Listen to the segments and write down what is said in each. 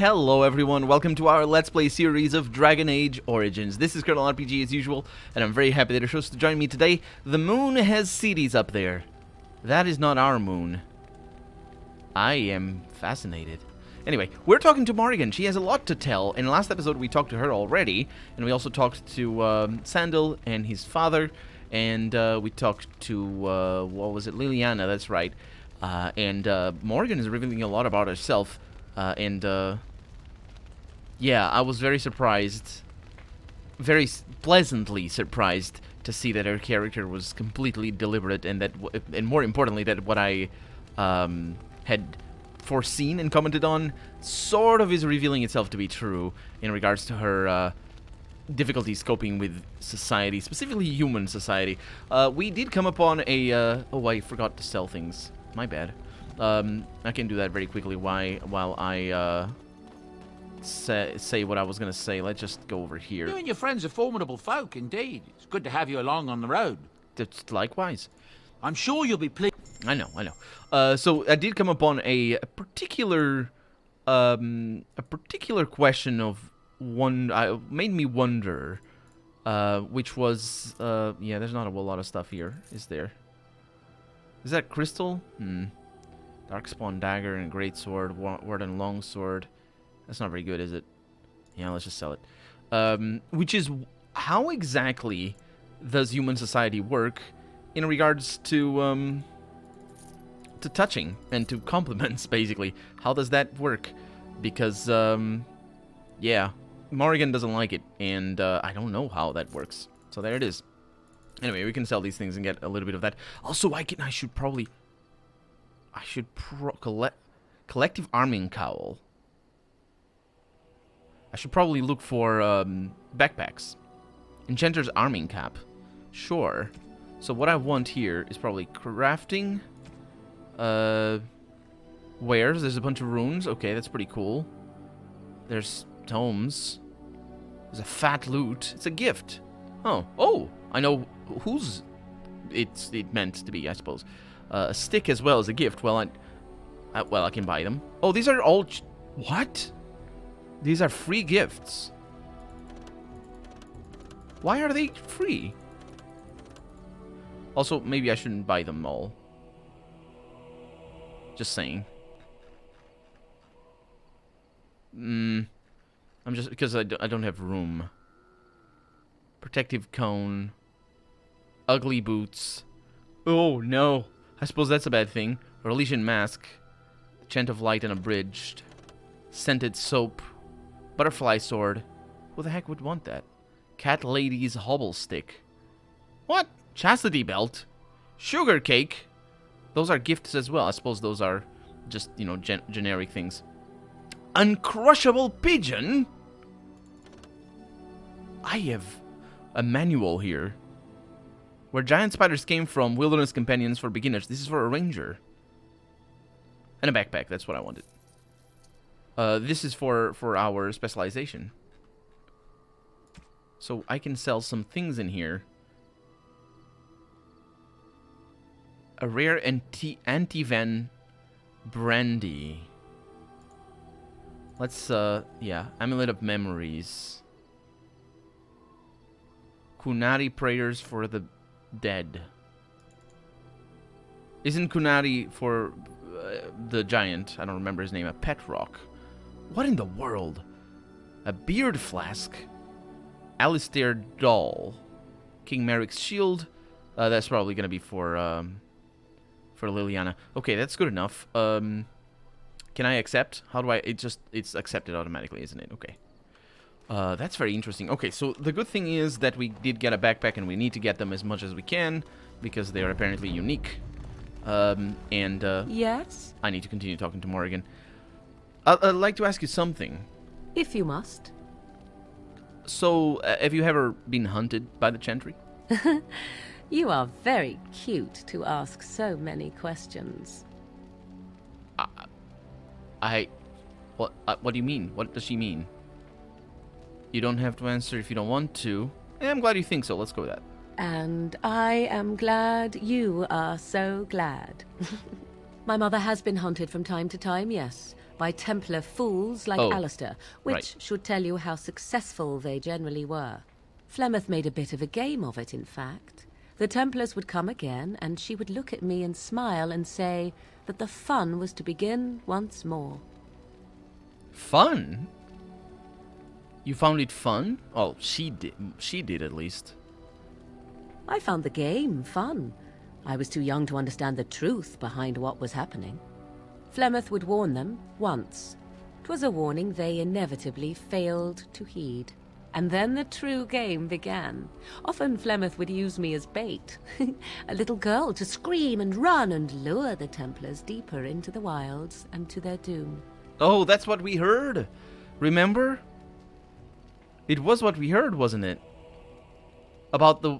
Hello everyone, welcome to our Let's Play series of Dragon Age Origins. This is Colonel RPG as usual, and I'm very happy that you're supposed to join me today. The moon has cities up there. That is not our moon. I am fascinated. Anyway, we're talking to Morrigan. She has a lot to tell. In the last episode we talked to her already, and we also talked to Sandal and his father, and we talked to, what was it, Liliana, that's right. And Morrigan is revealing a lot about herself. Yeah, I was very surprised, very pleasantly surprised to see that her character was completely deliberate, and that, and more importantly, that what I had foreseen and commented on sort of is revealing itself to be true in regards to her difficulties coping with society, specifically human society. We did come upon a oh, I forgot to sell things. My bad. I can do that very quickly while I say what I was going to say. Let's just go over here. You and your friends are formidable folk, indeed. It's good to have you along on the road. Likewise. I'm sure you'll be pleased. I know. So I did come upon a particular question of one made me wonder, which was yeah, there's not a whole lot of stuff here, is there? Is that crystal? Darkspawn dagger and greatsword, warden longsword. That's not very good, is it? Yeah, let's just sell it. Which is, how exactly does human society work in regards to touching and to compliments, basically? How does that work? Because yeah, Morrigan doesn't like it, and I don't know how that works. So there it is. Anyway, we can sell these things and get a little bit of that. Also, I should collective arming cowl. I should probably look for backpacks. Enchanter's arming cap. Sure. So what I want here is probably crafting. Wares. There's a bunch of runes. Okay, that's pretty cool. There's tomes. There's a fat loot. It's a gift. Oh, I know whose it meant to be, I suppose. A stick as well as a gift. Well, I can buy them. Oh, these are all... What? These are free gifts. Why are they free? Also, maybe I shouldn't buy them all. Just saying. I'm just... Because I don't have room. Protective cone. Ugly boots. Oh, no. I suppose that's a bad thing. Religion mask. Chant of light unabridged. Scented soap. Butterfly sword. Who the heck would want that? Cat lady's hobble stick. What? Chastity belt. Sugar cake. Those are gifts as well. I suppose those are just, you know, generic things. Uncrushable pigeon? I have a manual here. Where giant spiders came from, wilderness companions for beginners. This is for a ranger. And a backpack, that's what I wanted. This is for our specialization. So I can sell some things in here. A rare anti-venom brandy. Let's, yeah, amulet of memories. Kunari prayers for the dead. Isn't Kunari for the giant, I don't remember his name, a pet rock? What in the world? A beard flask. Alistair doll. King Merrick's shield. That's probably gonna be for Liliana. Okay, that's good enough. Can I accept? How do I? It's accepted automatically, isn't it? Okay. That's very interesting. Okay, so the good thing is that we did get a backpack, and we need to get them as much as we can because they are apparently unique. Yes? I need to continue talking to Morrigan. I'd like to ask you something. If you must. So, have you ever been hunted by the Chantry? You are very cute to ask so many questions. What do you mean? What does she mean? You don't have to answer if you don't want to. I'm glad you think so. Let's go with that. And I am glad you are so glad. My mother has been hunted from time to time, yes. by Templar fools like Oh, Alistair, which right. should tell you how successful they generally were. Flemeth made a bit of a game of it, in fact. The Templars would come again, and she would look at me and smile and say that the fun was to begin once more. Fun? You found it fun? Well, she did. She did, at least. I found the game fun. I was too young to understand the truth behind what was happening. Flemeth would warn them once. 'Twas a warning they inevitably failed to heed. And then the true game began. Often Flemeth would use me as bait. A little girl to scream and run and lure the Templars deeper into the wilds and to their doom. Oh, that's what we heard. Remember? It was what we heard, wasn't it? About the...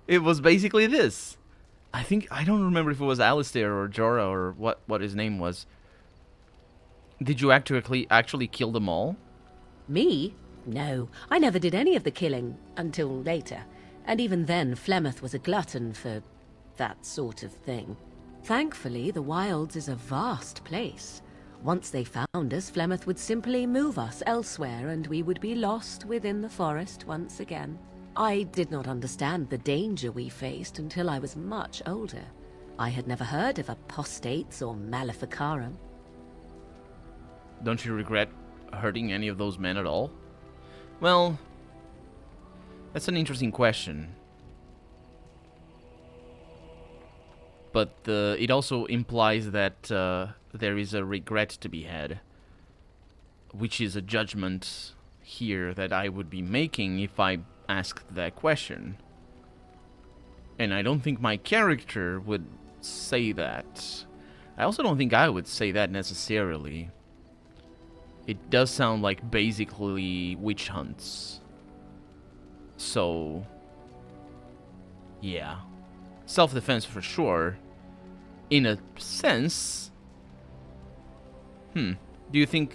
It was basically this. I don't remember if it was Alistair or Jorah or what his name was. Did you actually kill them all? Me? No, I never did any of the killing until later. And even then, Flemeth was a glutton for that sort of thing. Thankfully, the wilds is a vast place. Once they found us, Flemeth would simply move us elsewhere and we would be lost within the forest once again. I did not understand the danger we faced until I was much older. I had never heard of apostates or maleficarum. Don't you regret hurting any of those men at all? Well, that's an interesting question. But it also implies that there is a regret to be had, which is a judgment here that I would be making if I asked that question. And I don't think my character would say that. I also don't think I would say that necessarily. It does sound like basically witch hunts. So, yeah. Self-defense for sure. In a sense. Do you think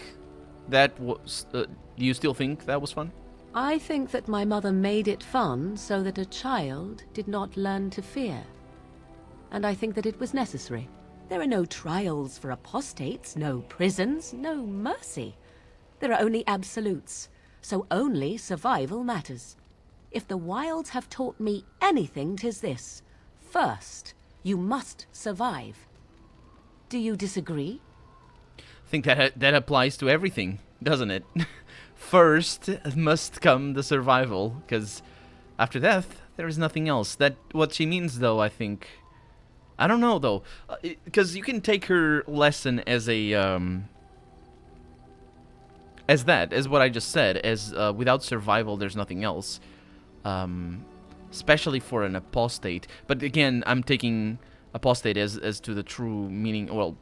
that was... do you still think that was fun? I think that my mother made it fun so that a child did not learn to fear. And I think that it was necessary. There are no trials for apostates, no prisons, no mercy. There are only absolutes, so only survival matters. If the wilds have taught me anything, 'tis this. First, you must survive. Do you disagree? I think that applies to everything, doesn't it? First must come the survival, because after death, there is nothing else. That what she means, though, I think... I don't know, though. Because you can take her lesson as a... as what I just said, as without survival, there's nothing else. Especially for an apostate. But again, I'm taking apostate as to the true meaning, well,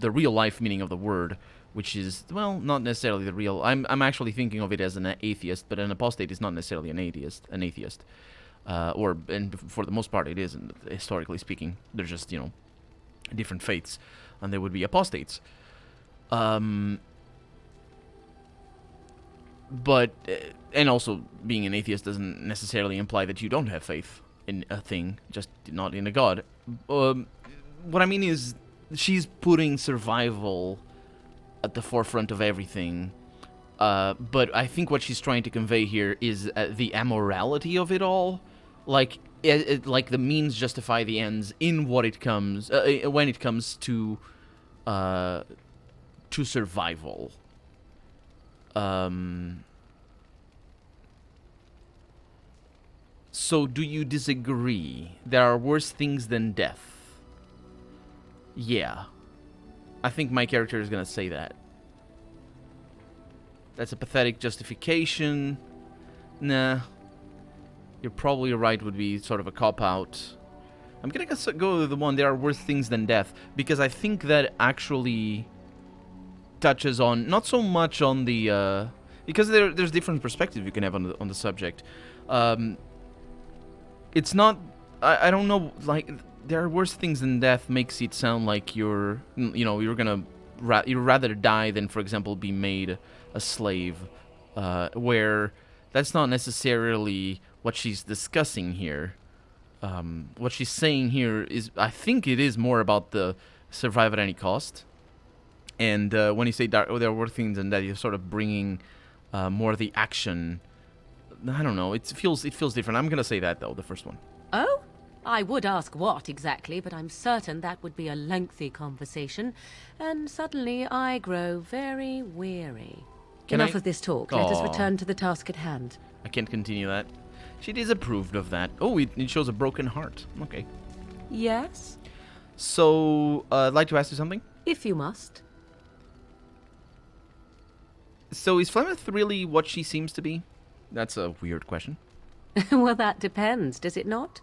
the real life meaning of the word, which is, well, not necessarily the real. I'm actually thinking of it as an atheist, but an apostate is not necessarily an atheist. And for the most part, it isn't, historically speaking. They're just, different faiths, and they would be apostates. But, and also, being an atheist doesn't necessarily imply that you don't have faith in a thing, just not in a god. What I mean is, she's putting survival at the forefront of everything. But I think what she's trying to convey here is the amorality of it all. Like, like the means justify the ends in what it comes, when it comes to survival. So do you disagree? There are worse things than death. Yeah. I think my character is gonna say that. That's a pathetic justification. Nah. You're probably right, would be sort of a cop-out. I'm gonna go with the one, there are worse things than death, because I think that actually touches on, not so much on the, because there's different perspectives you can have on the subject. It's not, I don't know, like, there are worse things than death makes it sound like you're gonna, you'd rather die than, for example, be made a slave, where that's not necessarily what she's discussing here. What she's saying here is, I think it is more about the survive at any cost. And when you say there were things and that you're sort of bringing more of the action, I don't know. It feels different. I'm gonna say that though, the first one. Oh? I would ask what exactly, but I'm certain that would be a lengthy conversation, and suddenly I grow very weary. Enough of this talk. Let us return to the task at hand. I can't continue that. She disapproved of that. Oh, it shows a broken heart. Okay. Yes? So, I'd like to ask you something. If you must. So, is Flemeth really what she seems to be? That's a weird question. Well, that depends, does it not?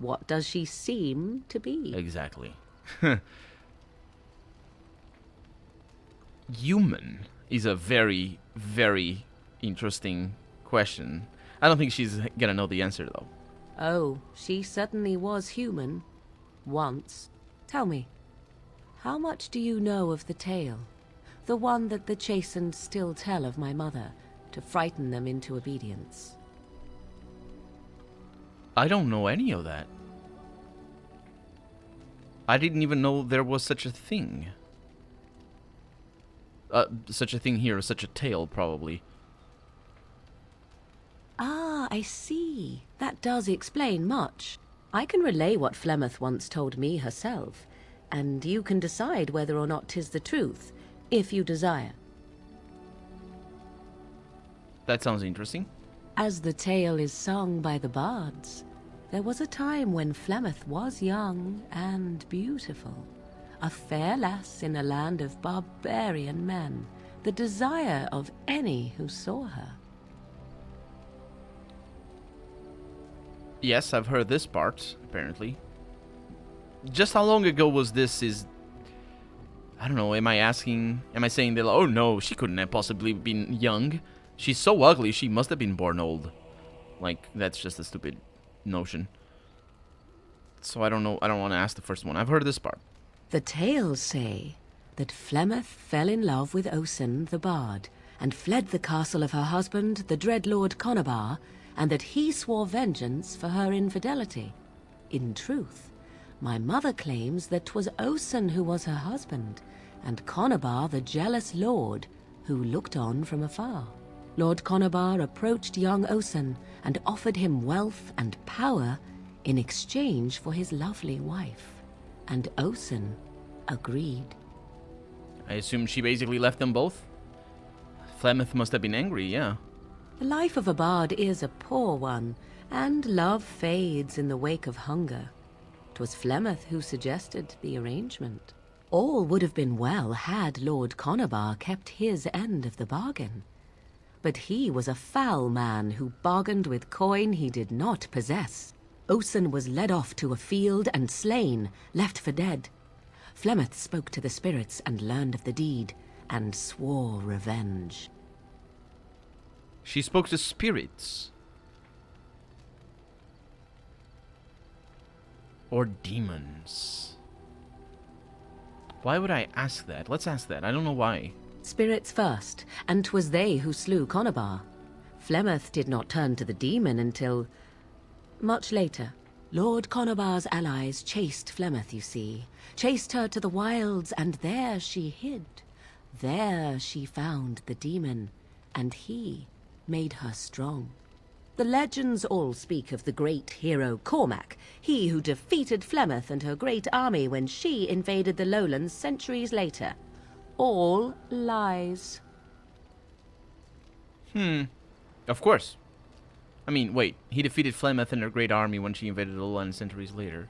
What does she seem to be? Exactly. Human is a very, very interesting question. I don't think she's gonna know the answer, though. Oh, she certainly was human. Once. Tell me, how much do you know of the tale? The one that the chastened still tell of my mother, to frighten them into obedience. I don't know any of that. I didn't even know there was such a thing. Such a thing here, such a tale, probably. Ah, I see. That does explain much. I can relay what Flemeth once told me herself, and you can decide whether or not 'tis the truth, if you desire. That sounds interesting. As the tale is sung by the bards, there was a time when Flemeth was young and beautiful, a fair lass in a land of barbarian men, the desire of any who saw her. Yes, I've heard this part, apparently. Just how long ago was this I don't know, am I saying that, oh no, she couldn't have possibly been young. She's so ugly, she must have been born old. Like, that's just a stupid notion. So I don't know, I don't want to ask the first one. I've heard this part. The tales say that Flemeth fell in love with Osen the bard, and fled the castle of her husband, the dread Lord Conabar, and that he swore vengeance for her infidelity. In truth, my mother claims that 'twas Osen who was her husband, and Conabar the jealous lord who looked on from afar. Lord Conabar approached young Osen and offered him wealth and power in exchange for his lovely wife, and Osen agreed. I assume she basically left them both? Flemeth must have been angry, yeah. The life of a bard is a poor one, and love fades in the wake of hunger. 'Twas Flemeth who suggested the arrangement. All would have been well had Lord Conabar kept his end of the bargain. But he was a foul man who bargained with coin he did not possess. Osen was led off to a field and slain, left for dead. Flemeth spoke to the spirits and learned of the deed, and swore revenge. She spoke to spirits. Or demons. Why would I ask that? Let's ask that. I don't know why. Spirits first, and 'twas they who slew Conabar. Flemeth did not turn to the demon until much later. Lord Conabar's allies chased Flemeth, you see. Chased her to the wilds, and there she hid. There she found the demon, and he made her strong. The legends all speak of the great hero Cormac, he who defeated Flemeth and her great army when she invaded the lowlands centuries later. All lies. Of course. I mean, wait, he defeated Flemeth and her great army when she invaded the lowlands centuries later.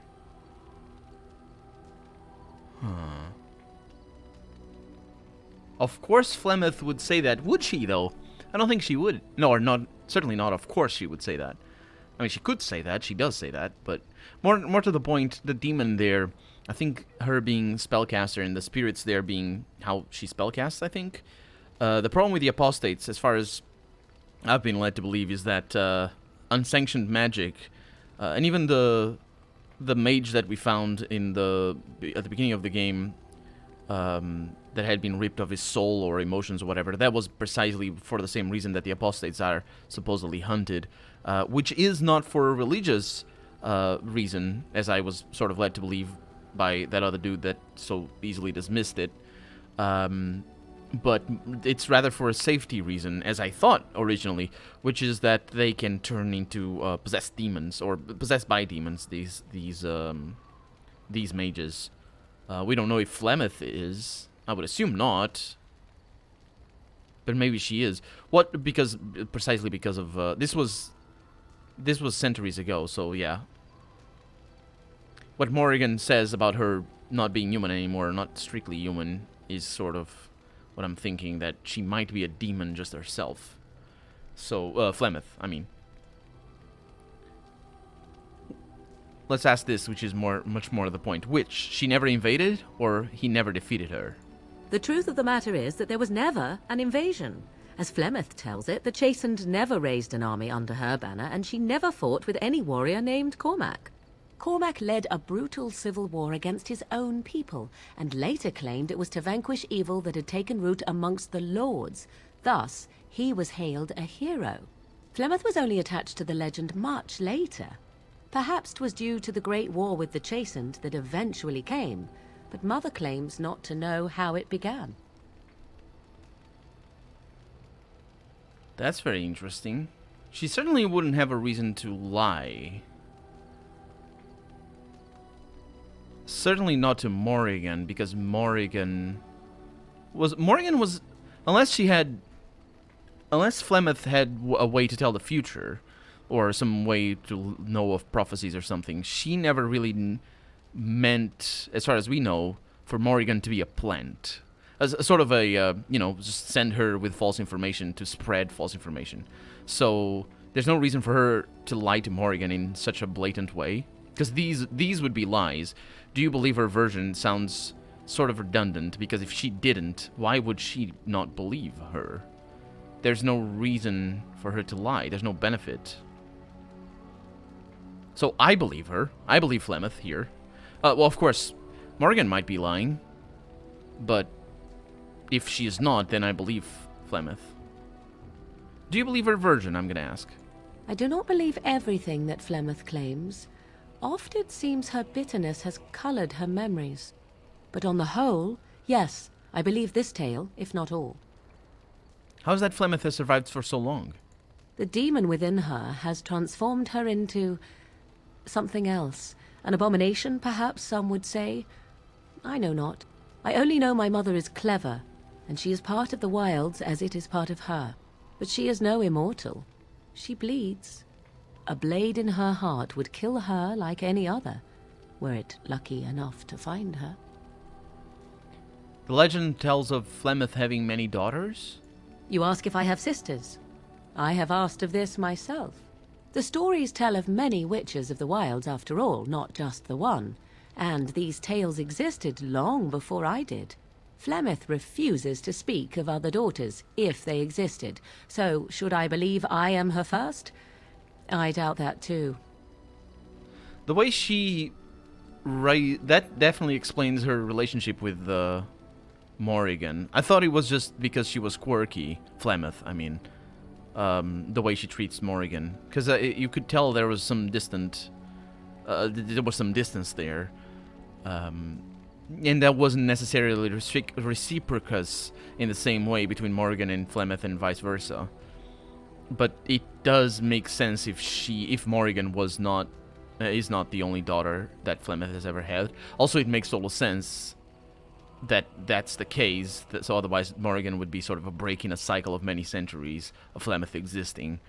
Huh. Of course Flemeth would say that, would she, though? I don't think she would. No, or not. Certainly not. Of course she would say that. I mean, she could say that. She does say that. But more to the point, the demon there, I think her being spellcaster and the spirits there being how she spellcasts, I think. The problem with the apostates, as far as I've been led to believe, is that unsanctioned magic, and even the mage that we found at the beginning of the game, that had been ripped of his soul or emotions or whatever, that was precisely for the same reason that the apostates are supposedly hunted, which is not for a religious reason, as I was sort of led to believe by that other dude that so easily dismissed it. But it's rather for a safety reason, as I thought originally, which is that they can turn into possessed demons or possessed by demons. These mages. We don't know if Flemeth is. I would assume not. But maybe she is. What? Because precisely because of this was centuries ago. So yeah. What Morrigan says about her not being human anymore, not strictly human, is sort of what I'm thinking, that she might be a demon just herself. So, Flemeth, I mean. Let's ask this, which is much more the point. Which? She never invaded, or he never defeated her? The truth of the matter is that there was never an invasion. As Flemeth tells it, the Chastened never raised an army under her banner, and she never fought with any warrior named Cormac. Cormac led a brutal civil war against his own people, and later claimed it was to vanquish evil that had taken root amongst the lords. Thus, he was hailed a hero. Flemeth was only attached to the legend much later. Perhaps 'twas due to the great war with the Chastened that eventually came, but Mother claims not to know how it began. That's very interesting. She certainly wouldn't have a reason to lie. Certainly not to Morrigan, because Morrigan was unless Flemeth had a way to tell the future, or some way to know of prophecies or something. She never really meant, as far as we know, for Morrigan to be a plant, as a sort of a just send her with false information to spread false information. So there's no reason for her to lie to Morrigan in such a blatant way, because these would be lies. Do you believe her version sounds sort of redundant, because if she didn't, why would she not believe her? There's no reason for her to lie. There's no benefit. So I believe her. I believe Flemeth here. Well, of course, Morrigan might be lying, but if she is not, then I believe Flemeth. Do you believe her version, I'm going to ask? I do not believe everything that Flemeth claims. Oft it seems her bitterness has coloured her memories. But on the whole, yes, I believe this tale, if not all. How is that Flemeth has survived for so long? The demon within her has transformed her into something else. An abomination, perhaps some would say. I know not. I only know my mother is clever, and she is part of the wilds as it is part of her. But she is no immortal. She bleeds. A blade in her heart would kill her like any other, were it lucky enough to find her. The legend tells of Flemeth having many daughters? You ask if I have sisters. I have asked of this myself. The stories tell of many witches of the wilds after all, not just the one. And these tales existed long before I did. Flemeth refuses to speak of other daughters, if they existed. So, should I believe I am her first? I doubt that too. The way she... that definitely explains her relationship with Morrigan. I thought it was just because she was quirky. Flemeth, I mean. The way she treats Morrigan. Because you could tell there was some distance there. And that wasn't necessarily reciprocous in the same way between Morrigan and Flemeth and vice versa. But it does make sense if Morrigan is not the only daughter that Flemeth has ever had. Also, it makes total sense that that's the case. So otherwise, Morrigan would be sort of a break in a cycle of many centuries of Flemeth existing.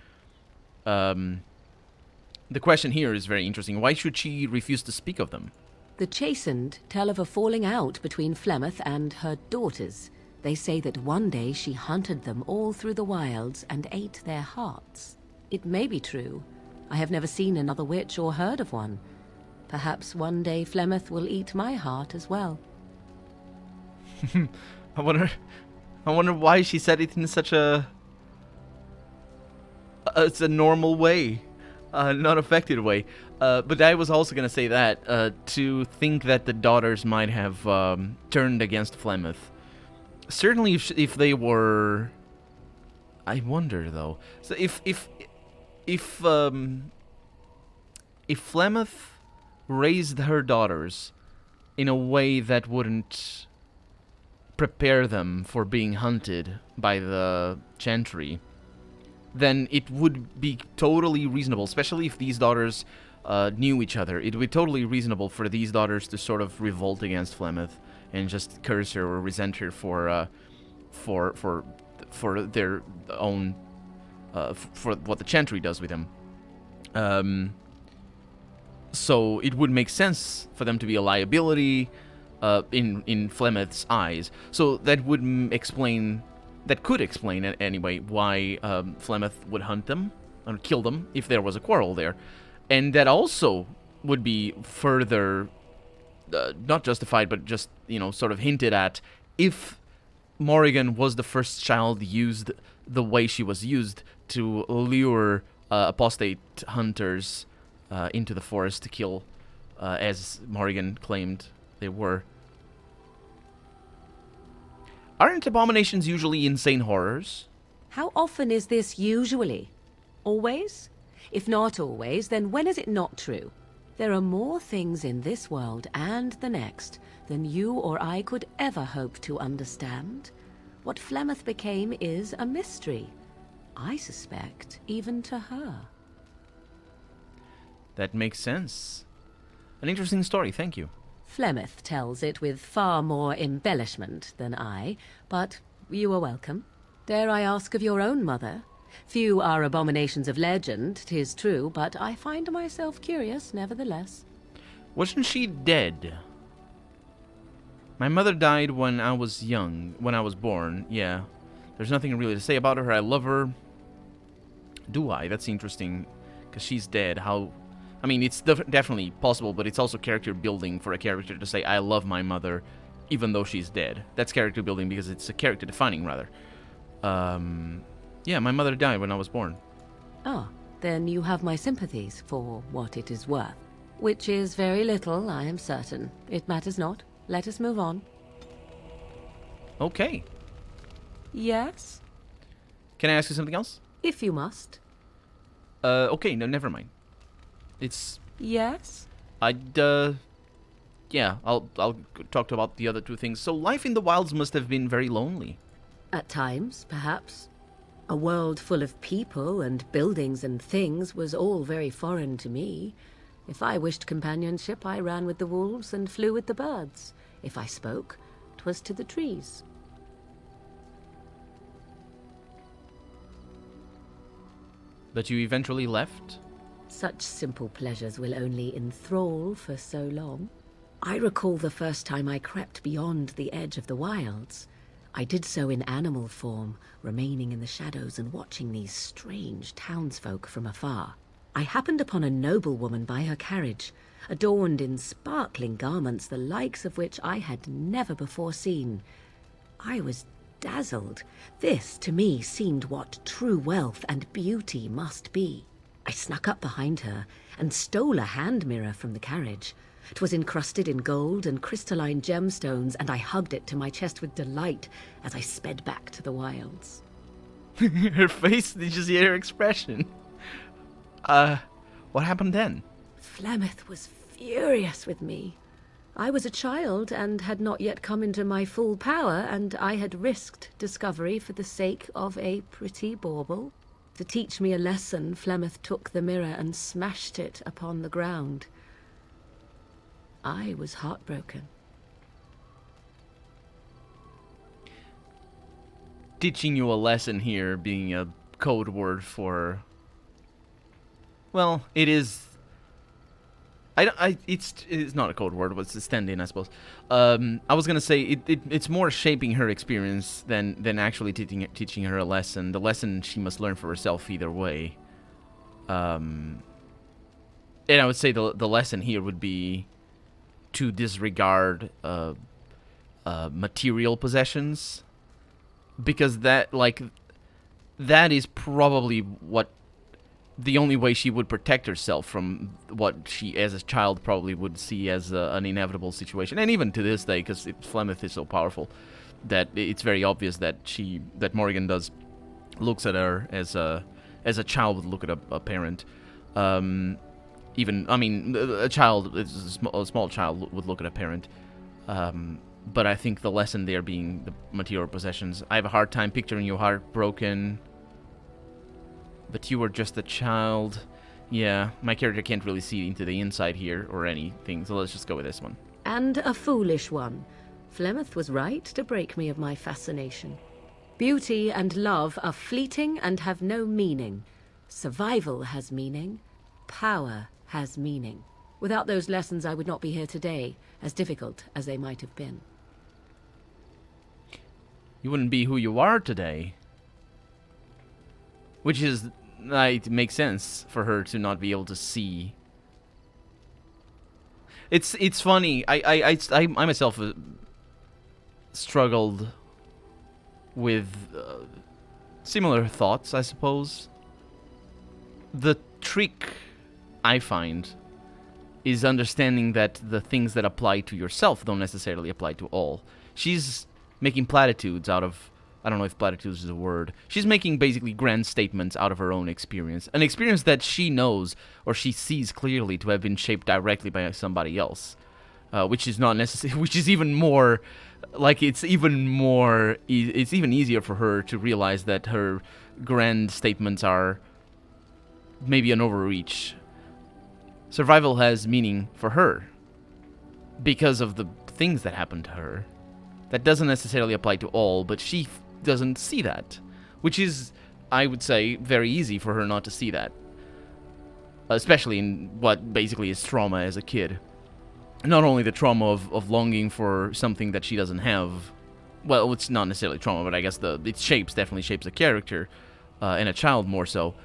The question here is very interesting. Why should she refuse to speak of them? The Chastened tell of a falling out between Flemeth and her daughters. They say that one day she hunted them all through the wilds and ate their hearts. It may be true. I have never seen another witch or heard of one. Perhaps one day Flemeth will eat my heart as well. I wonder why she said it in such a... it's a normal way. Not affected way. But I was also going to say that, to think that the daughters might have turned against Flemeth. Certainly if they were... I wonder, though. So if Flemeth raised her daughters in a way that wouldn't prepare them for being hunted by the Chantry, then it would be totally reasonable, especially if these daughters knew each other. It would be totally reasonable for these daughters to sort of revolt against Flemeth and just curse her or resent her for their own for what the Chantry does with them. So it would make sense for them to be a liability in Flemeth's eyes. So that would explain. That could explain, anyway, why Flemeth would hunt them or kill them if there was a quarrel there. And that also would be further, not justified, but just, sort of hinted at, if Morrigan was the first child used the way she was used to lure apostate hunters into the forest to kill, as Morrigan claimed they were. Aren't abominations usually insane horrors? How often is this usually? Always? If not always, then when is it not true? There are more things in this world and the next than you or I could ever hope to understand. What Flemeth became is a mystery. I suspect even to her. That makes sense. An interesting story, thank you. Flemeth tells it with far more embellishment than I, but you are welcome. Dare I ask of your own mother? Few are abominations of legend, 'tis true, but I find myself curious nevertheless. Wasn't she dead? My mother died when I was young, when I was born, yeah. There's nothing really to say about her, I love her. Do I? That's interesting, because she's dead. How... I mean, it's definitely possible, but it's also character building for a character to say, I love my mother, even though she's dead. That's character building because it's a character defining, rather. Yeah, my mother died when I was born. Ah, then you have my sympathies for what it is worth. Which is very little, I am certain. It matters not. Let us move on. Okay. Yes? Can I ask you something else? If you must. Okay, no, never mind. It's... Yes? Yeah, I'll talk about the other two things. So life in the wilds must have been very lonely. At times, perhaps. A world full of people and buildings and things was all very foreign to me. If I wished companionship, I ran with the wolves and flew with the birds. If I spoke, 'twas to the trees. But you eventually left? Such simple pleasures will only enthrall for so long. I recall the first time I crept beyond the edge of the wilds. I did so in animal form, remaining in the shadows and watching these strange townsfolk from afar. I happened upon a noblewoman by her carriage, adorned in sparkling garments the likes of which I had never before seen. I was dazzled. This, to me, seemed what true wealth and beauty must be. I snuck up behind her and stole a hand mirror from the carriage. 'Twas encrusted in gold and crystalline gemstones, and I hugged it to my chest with delight as I sped back to the wilds. Her face, did you see her expression? What happened then? Flemeth was furious with me. I was a child and had not yet come into my full power, and I had risked discovery for the sake of a pretty bauble. To teach me a lesson, Flemeth took the mirror and smashed it upon the ground. I was heartbroken. Teaching you a lesson here being a code word for... Well, it is... It's not a code word, but it's a stand-in, I suppose. I was gonna say it's more shaping her experience than actually teaching her a lesson. The lesson she must learn for herself either way. And I would say the lesson here would be to disregard material possessions, because that is probably what the only way she would protect herself from what she, as a child, probably would see as an inevitable situation. And even to this day, because Flemeth is so powerful, that it's very obvious that Morrigan looks at her as a child would look at a parent. A small child would look at a parent. But I think the lesson there being the material possessions. I have a hard time picturing your heart broken. But you were just a child. Yeah, my character can't really see into the inside here or anything, so let's just go with this one. And a foolish one. Flemeth was right to break me of my fascination. Beauty and love are fleeting and have no meaning. Survival has meaning. Power has meaning. Without those lessons, I would not be here today, as difficult as they might have been. You wouldn't be who you are today. Which is, it makes sense for her to not be able to see. It's funny. I myself struggled with similar thoughts, I suppose. The trick I find is understanding that the things that apply to yourself don't necessarily apply to all. She's making platitudes out of... I don't know if platitudes is a word. She's making basically grand statements out of her own experience. An experience that she knows or she sees clearly to have been shaped directly by somebody else. Which is not necessary... Which is even more... Like, it's even more... It's even easier for her to realize that her grand statements are maybe an overreach. Survival has meaning for her because of the things that happen to her. That doesn't necessarily apply to all, but she doesn't see that. Which is, I would say, very easy for her not to see that. Especially in what basically is trauma as a kid. Not only the trauma of longing for something that she doesn't have. Well, it's not necessarily trauma, but I guess it definitely shapes a character, and a child more so.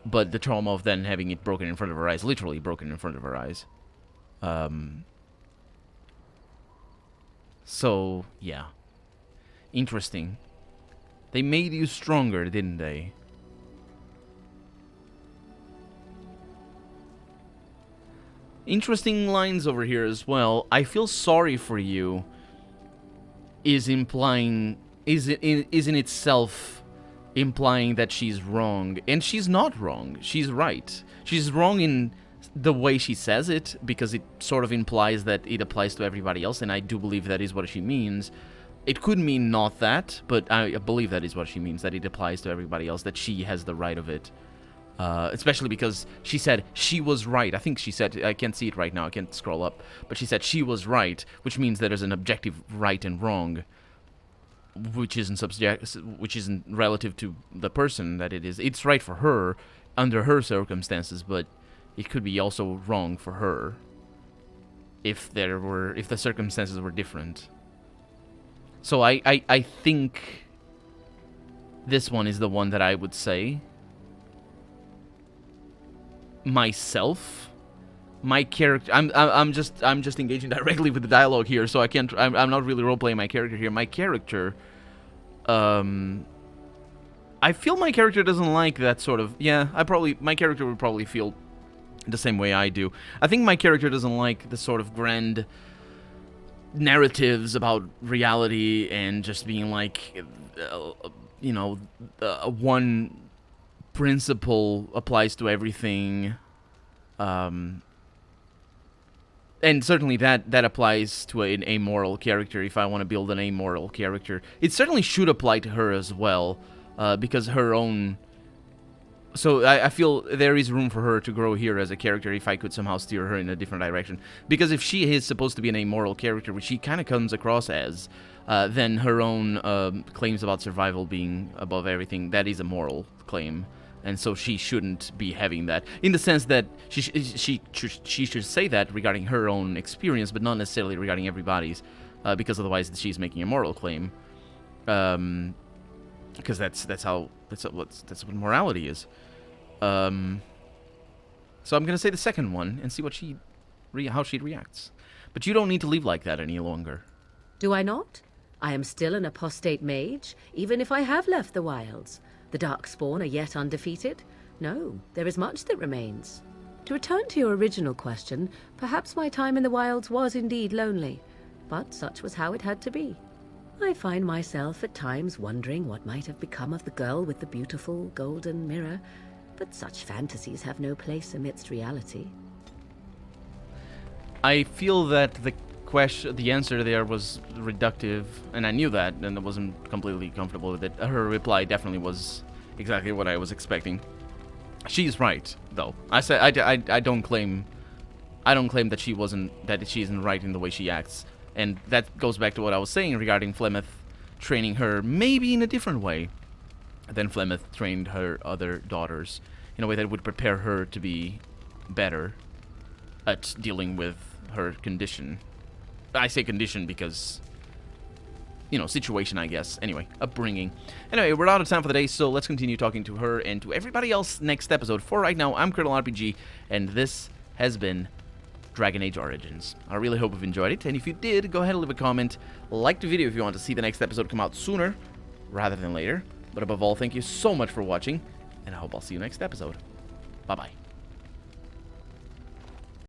But the trauma of then having it broken in front of her eyes, literally broken in front of her eyes. So, yeah. Interesting. They made you stronger, didn't they? Interesting lines over here as well. I feel sorry for you is implying... is in itself implying that she's wrong. And she's not wrong. She's right. She's wrong in the way she says it, because it sort of implies that it applies to everybody else, and I do believe that is what she means. It could mean not that, but I believe that is what she means, that it applies to everybody else, that she has the right of it. Especially because she said she was right. I think she said, I can't see it right now, I can't scroll up, but she said she was right, which means that there's an objective right and wrong, which isn't relative to the person that it is. It's right for her under her circumstances, but it could be also wrong for her if the circumstances were different. So I think this one is the one that I would say. Myself, my character, I'm just engaging directly with the dialogue here, so I'm not really role playing my character here. My character, I feel my character doesn't like that sort of, my character would probably feel the same way I do. I think my character doesn't like the sort of grand narratives about reality and just being like, one principle applies to everything, and certainly that applies to an amoral character. If I want to build an amoral character, it certainly should apply to her as well, because her own... So I feel there is room for her to grow here as a character if I could somehow steer her in a different direction. Because if she is supposed to be an amoral character, which she kind of comes across as, then her own claims about survival being above everything, that is a moral claim. And so she shouldn't be having that. In the sense that she should say that regarding her own experience, but not necessarily regarding everybody's. Because otherwise she's making a moral claim. Because that's what morality is. So I'm gonna say the second one and see what how she reacts. But you don't need to leave like that any longer. Do I not? I am still an apostate mage, even if I have left the wilds. The Darkspawn are yet undefeated. No, there is much that remains. To return to your original question, perhaps my time in the wilds was indeed lonely, but such was how it had to be. I find myself at times wondering what might have become of the girl with the beautiful golden mirror, but such fantasies have no place amidst reality. I feel that the answer there was reductive, and I knew that, and I wasn't completely comfortable with it. Her reply definitely was exactly what I was expecting. She's right, though. I said I don't claim that she isn't right in the way she acts, and that goes back to what I was saying regarding Flemeth training her maybe in a different way than Flemeth trained her other daughters, in a way that would prepare her to be better at dealing with her condition. I say condition because, you know, situation, I guess. Anyway, upbringing. Anyway, we're out of time for the day, so let's continue talking to her and to everybody else next episode. For right now, I'm Colonel RPG, and this has been Dragon Age Origins. I really hope you've enjoyed it, and if you did, go ahead and leave a comment, like the video if you want to see the next episode come out sooner rather than later. But above all, thank you so much for watching, and I hope I'll see you next episode. Bye-bye.